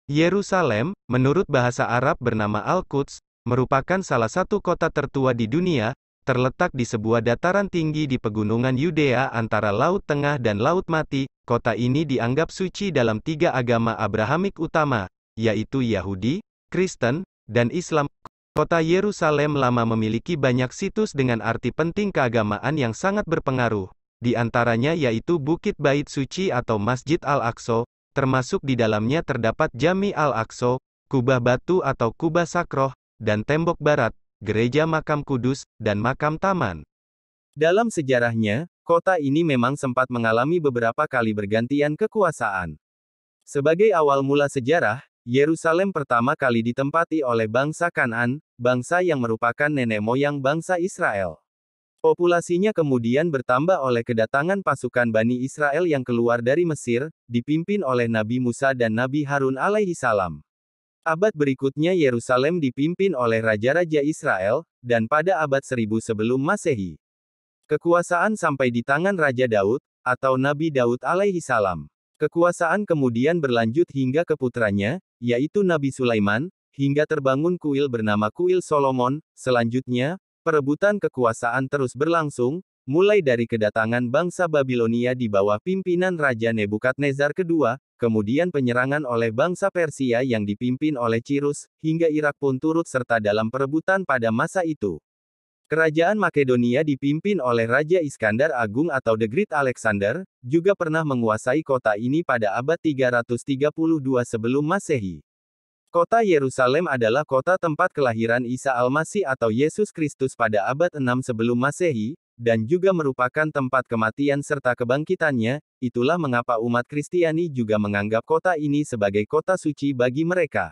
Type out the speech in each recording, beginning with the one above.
Yerusalem, menurut bahasa Arab bernama Al-Quds, merupakan salah satu kota tertua di dunia, terletak di sebuah dataran tinggi di pegunungan Yudea antara Laut Tengah dan Laut Mati. Kota ini dianggap suci dalam tiga agama Abrahamik utama, yaitu Yahudi, Kristen, dan Islam. Kota Yerusalem lama memiliki banyak situs dengan arti penting keagamaan yang sangat berpengaruh. Di antaranya yaitu Bukit Bait Suci atau Masjid Al-Aqsa, termasuk di dalamnya terdapat Jami Al-Aqsa, kubah batu atau kubah sakroh, dan tembok barat, gereja makam kudus, dan makam taman. Dalam sejarahnya, kota ini memang sempat mengalami beberapa kali bergantian kekuasaan. Sebagai awal mula sejarah, Yerusalem pertama kali ditempati oleh bangsa Kan'an, bangsa yang merupakan nenek moyang bangsa Israel. Populasinya kemudian bertambah oleh kedatangan pasukan Bani Israel yang keluar dari Mesir, dipimpin oleh Nabi Musa dan Nabi Harun alaihi salam. Abad berikutnya Yerusalem dipimpin oleh raja-raja Israel, dan pada abad 1000 sebelum Masehi, kekuasaan sampai di tangan Raja Daud, atau Nabi Daud alaihi salam. Kekuasaan kemudian berlanjut hingga ke putranya, yaitu Nabi Sulaiman, hingga terbangun kuil bernama Kuil Solomon. Selanjutnya, perebutan kekuasaan terus berlangsung, mulai dari kedatangan bangsa Babilonia di bawah pimpinan Raja Nebukadnezar II, kemudian penyerangan oleh bangsa Persia yang dipimpin oleh Cyrus, hingga Irak pun turut serta dalam perebutan pada masa itu. Kerajaan Makedonia dipimpin oleh Raja Iskandar Agung atau The Great Alexander, juga pernah menguasai kota ini pada abad 332 sebelum Masehi. Kota Yerusalem adalah kota tempat kelahiran Isa Al-Masih atau Yesus Kristus pada abad 6 sebelum Masehi, dan juga merupakan tempat kematian serta kebangkitannya. Itulah mengapa umat Kristiani juga menganggap kota ini sebagai kota suci bagi mereka.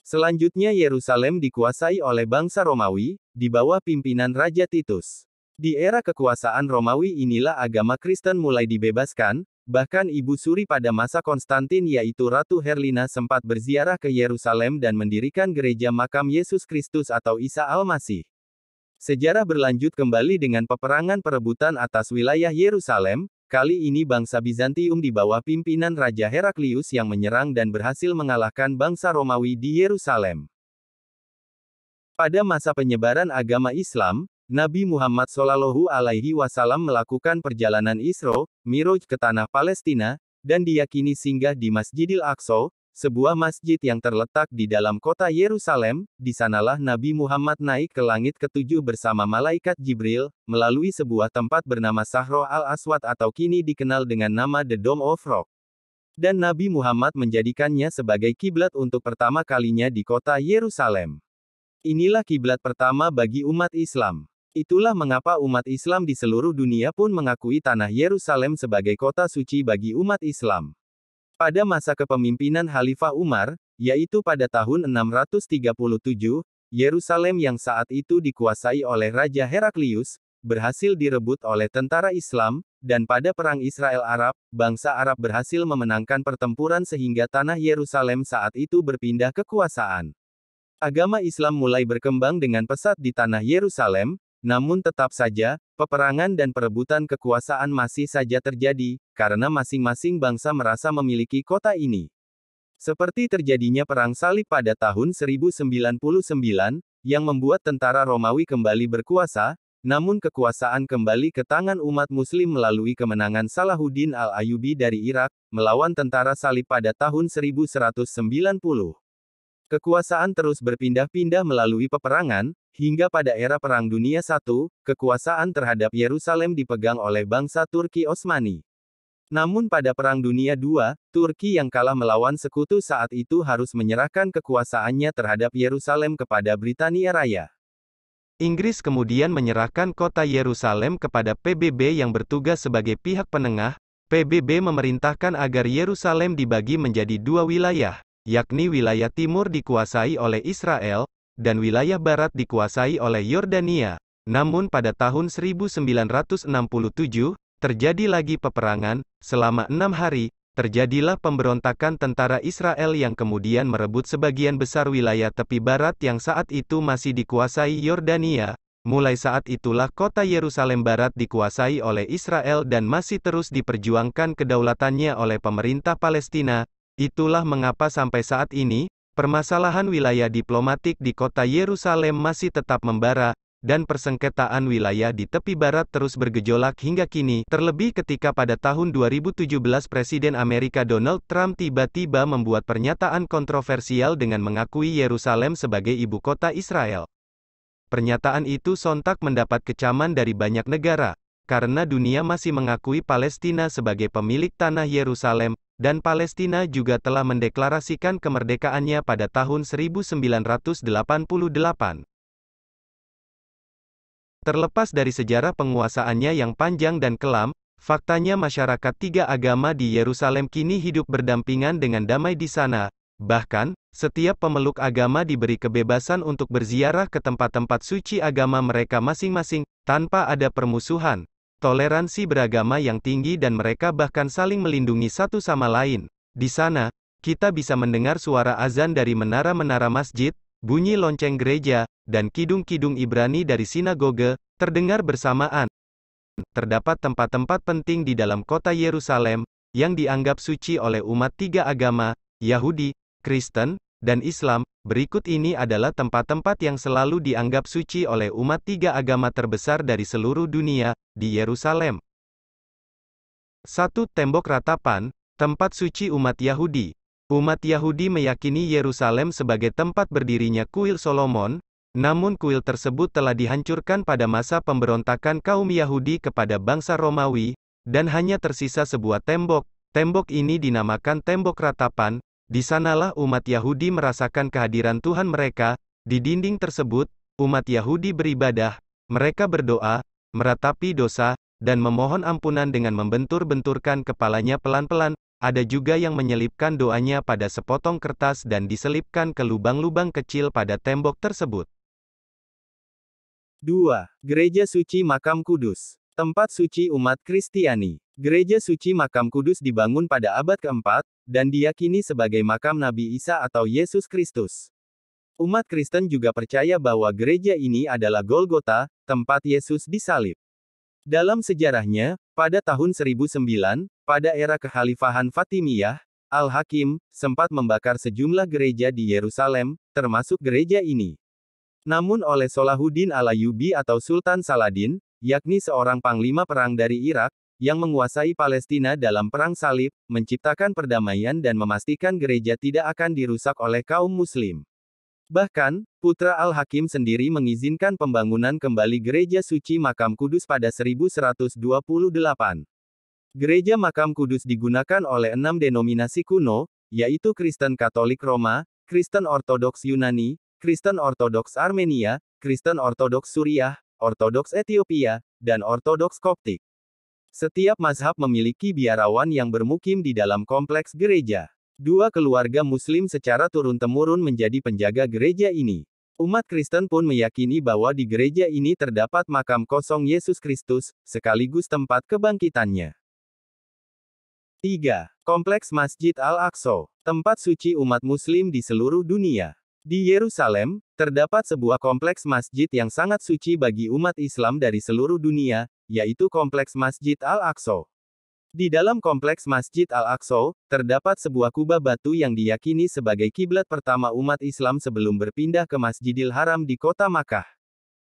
Selanjutnya Yerusalem dikuasai oleh bangsa Romawi, di bawah pimpinan Raja Titus. Di era kekuasaan Romawi inilah agama Kristen mulai dibebaskan. Bahkan Ibu Suri pada masa Konstantin yaitu Ratu Herlina sempat berziarah ke Yerusalem dan mendirikan gereja makam Yesus Kristus atau Isa Al-Masih. Sejarah berlanjut kembali dengan peperangan perebutan atas wilayah Yerusalem. Kali ini bangsa Bizantium di bawah pimpinan Raja Heraklius yang menyerang dan berhasil mengalahkan bangsa Romawi di Yerusalem. Pada masa penyebaran agama Islam, Nabi Muhammad Shallallahu Alaihi Wasallam melakukan perjalanan Isra, Miraj ke tanah Palestina, dan diyakini singgah di Masjidil Aqsa, sebuah masjid yang terletak di dalam kota Yerusalem. Di sanalah Nabi Muhammad naik ke langit ketujuh bersama malaikat Jibril, melalui sebuah tempat bernama Sahro Al-Aswad atau kini dikenal dengan nama The Dome of Rock. Dan Nabi Muhammad menjadikannya sebagai kiblat untuk pertama kalinya di kota Yerusalem. Inilah kiblat pertama bagi umat Islam. Itulah mengapa umat Islam di seluruh dunia pun mengakui tanah Yerusalem sebagai kota suci bagi umat Islam. Pada masa kepemimpinan Khalifah Umar, yaitu pada tahun 637, Yerusalem yang saat itu dikuasai oleh Raja Heraklius, berhasil direbut oleh tentara Islam, dan pada Perang Israel-Arab, bangsa Arab berhasil memenangkan pertempuran sehingga tanah Yerusalem saat itu berpindah kekuasaan. Agama Islam mulai berkembang dengan pesat di tanah Yerusalem. Namun tetap saja, peperangan dan perebutan kekuasaan masih saja terjadi, karena masing-masing bangsa merasa memiliki kota ini. Seperti terjadinya Perang Salib pada tahun 1099, yang membuat tentara Romawi kembali berkuasa, namun kekuasaan kembali ke tangan umat Muslim melalui kemenangan Salahuddin Al-Ayyubi dari Irak, melawan tentara Salib pada tahun 1190. Kekuasaan terus berpindah-pindah melalui peperangan, hingga pada era Perang Dunia I, kekuasaan terhadap Yerusalem dipegang oleh bangsa Turki Utsmani. Namun pada Perang Dunia II, Turki yang kalah melawan sekutu saat itu harus menyerahkan kekuasaannya terhadap Yerusalem kepada Britania Raya. Inggris kemudian menyerahkan kota Yerusalem kepada PBB yang bertugas sebagai pihak penengah. PBB memerintahkan agar Yerusalem dibagi menjadi dua wilayah, yakni wilayah timur dikuasai oleh Israel, dan wilayah barat dikuasai oleh Yordania. Namun pada tahun 1967, terjadi lagi peperangan. Selama 6 hari, terjadilah pemberontakan tentara Israel yang kemudian merebut sebagian besar wilayah tepi barat yang saat itu masih dikuasai Yordania. Mulai saat itulah kota Yerusalem Barat dikuasai oleh Israel dan masih terus diperjuangkan kedaulatannya oleh pemerintah Palestina. Itulah mengapa sampai saat ini, permasalahan wilayah diplomatik di kota Yerusalem masih tetap membara, dan persengketaan wilayah di tepi barat terus bergejolak hingga kini, terlebih ketika pada tahun 2017 Presiden Amerika Donald Trump tiba-tiba membuat pernyataan kontroversial dengan mengakui Yerusalem sebagai ibu kota Israel. Pernyataan itu sontak mendapat kecaman dari banyak negara, karena dunia masih mengakui Palestina sebagai pemilik tanah Yerusalem, dan Palestina juga telah mendeklarasikan kemerdekaannya pada tahun 1988. Terlepas dari sejarah penguasaannya yang panjang dan kelam, faktanya masyarakat tiga agama di Yerusalem kini hidup berdampingan dengan damai di sana. Bahkan, setiap pemeluk agama diberi kebebasan untuk berziarah ke tempat-tempat suci agama mereka masing-masing, tanpa ada permusuhan. Toleransi beragama yang tinggi dan mereka bahkan saling melindungi satu sama lain. Di sana, kita bisa mendengar suara azan dari menara-menara masjid, bunyi lonceng gereja, dan kidung-kidung Ibrani dari sinagoge, terdengar bersamaan. Terdapat tempat-tempat penting di dalam kota Yerusalem, yang dianggap suci oleh umat tiga agama, Yahudi, Kristen, dan Islam. Berikut ini adalah tempat-tempat yang selalu dianggap suci oleh umat tiga agama terbesar dari seluruh dunia, di Yerusalem. 1. Tembok Ratapan, tempat suci umat Yahudi. Umat Yahudi meyakini Yerusalem sebagai tempat berdirinya kuil Solomon, namun kuil tersebut telah dihancurkan pada masa pemberontakan kaum Yahudi kepada bangsa Romawi, dan hanya tersisa sebuah tembok. Tembok ini dinamakan Tembok Ratapan. Di sanalah umat Yahudi merasakan kehadiran Tuhan mereka. Di dinding tersebut, umat Yahudi beribadah, mereka berdoa, meratapi dosa, dan memohon ampunan dengan membentur-benturkan kepalanya pelan-pelan. Ada juga yang menyelipkan doanya pada sepotong kertas dan diselipkan ke lubang-lubang kecil pada tembok tersebut. 2. Gereja Suci Makam Kudus. Tempat suci umat Kristiani. Gereja Suci Makam Kudus dibangun pada abad keempat, dan diyakini sebagai makam Nabi Isa atau Yesus Kristus. Umat Kristen juga percaya bahwa gereja ini adalah Golgota, tempat Yesus disalib. Dalam sejarahnya, pada tahun 1009, pada era kekhalifahan Fatimiyah, Al-Hakim sempat membakar sejumlah gereja di Yerusalem, termasuk gereja ini. Namun oleh Salahuddin Al-Ayyubi atau Sultan Saladin, yakni seorang panglima perang dari Irak, yang menguasai Palestina dalam Perang Salib, menciptakan perdamaian dan memastikan gereja tidak akan dirusak oleh kaum Muslim. Bahkan, putra Al-Hakim sendiri mengizinkan pembangunan kembali Gereja Suci Makam Kudus pada 1128. Gereja Makam Kudus digunakan oleh 6 denominasi kuno, yaitu Kristen Katolik Roma, Kristen Ortodoks Yunani, Kristen Ortodoks Armenia, Kristen Ortodoks Suriah, Ortodoks Ethiopia, dan Ortodoks Koptik. Setiap mazhab memiliki biarawan yang bermukim di dalam kompleks gereja. Dua keluarga Muslim secara turun-temurun menjadi penjaga gereja ini. Umat Kristen pun meyakini bahwa di gereja ini terdapat makam kosong Yesus Kristus, sekaligus tempat kebangkitannya. 3. Kompleks Masjid Al-Aqsa, tempat suci umat Muslim di seluruh dunia. Di Yerusalem, terdapat sebuah kompleks masjid yang sangat suci bagi umat Islam dari seluruh dunia, yaitu Kompleks Masjid Al-Aqsa. Di dalam Kompleks Masjid Al-Aqsa, terdapat sebuah kubah batu yang diyakini sebagai kiblat pertama umat Islam sebelum berpindah ke Masjidil Haram di kota Makkah.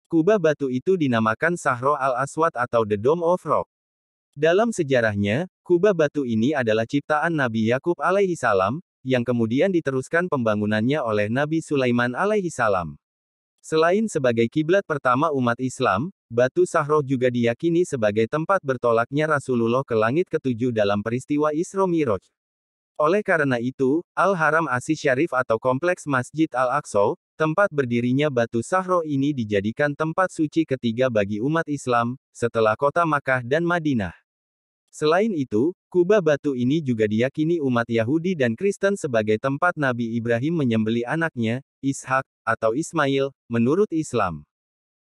Kubah batu itu dinamakan Sahro Al-Aswad atau The Dome of Rock. Dalam sejarahnya, kubah batu ini adalah ciptaan Nabi Yakub alaihi salam, yang kemudian diteruskan pembangunannya oleh Nabi Sulaiman alaihi salam. Selain sebagai kiblat pertama umat Islam, batu Sahroh juga diyakini sebagai tempat bertolaknya Rasulullah ke langit ketujuh dalam peristiwa Isra Miraj. Oleh karena itu, Al-Haram As-Syarif atau Kompleks Masjid Al-Aqsa, tempat berdirinya batu Sahroh ini dijadikan tempat suci ketiga bagi umat Islam, setelah kota Makkah dan Madinah. Selain itu, kubah batu ini juga diyakini umat Yahudi dan Kristen sebagai tempat Nabi Ibrahim menyembelih anaknya, Ishak, atau Ismail, menurut Islam.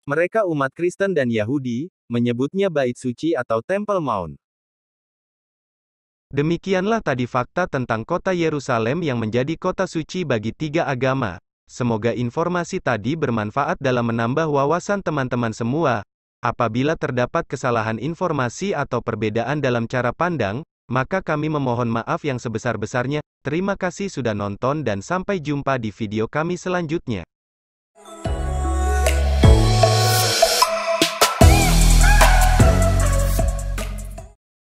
Mereka umat Kristen dan Yahudi, menyebutnya Bait Suci atau Temple Mount. Demikianlah tadi fakta tentang kota Yerusalem yang menjadi kota suci bagi tiga agama. Semoga informasi tadi bermanfaat dalam menambah wawasan teman-teman semua. Apabila terdapat kesalahan informasi atau perbedaan dalam cara pandang, maka kami memohon maaf yang sebesar-besarnya. Terima kasih sudah nonton dan sampai jumpa di video kami selanjutnya.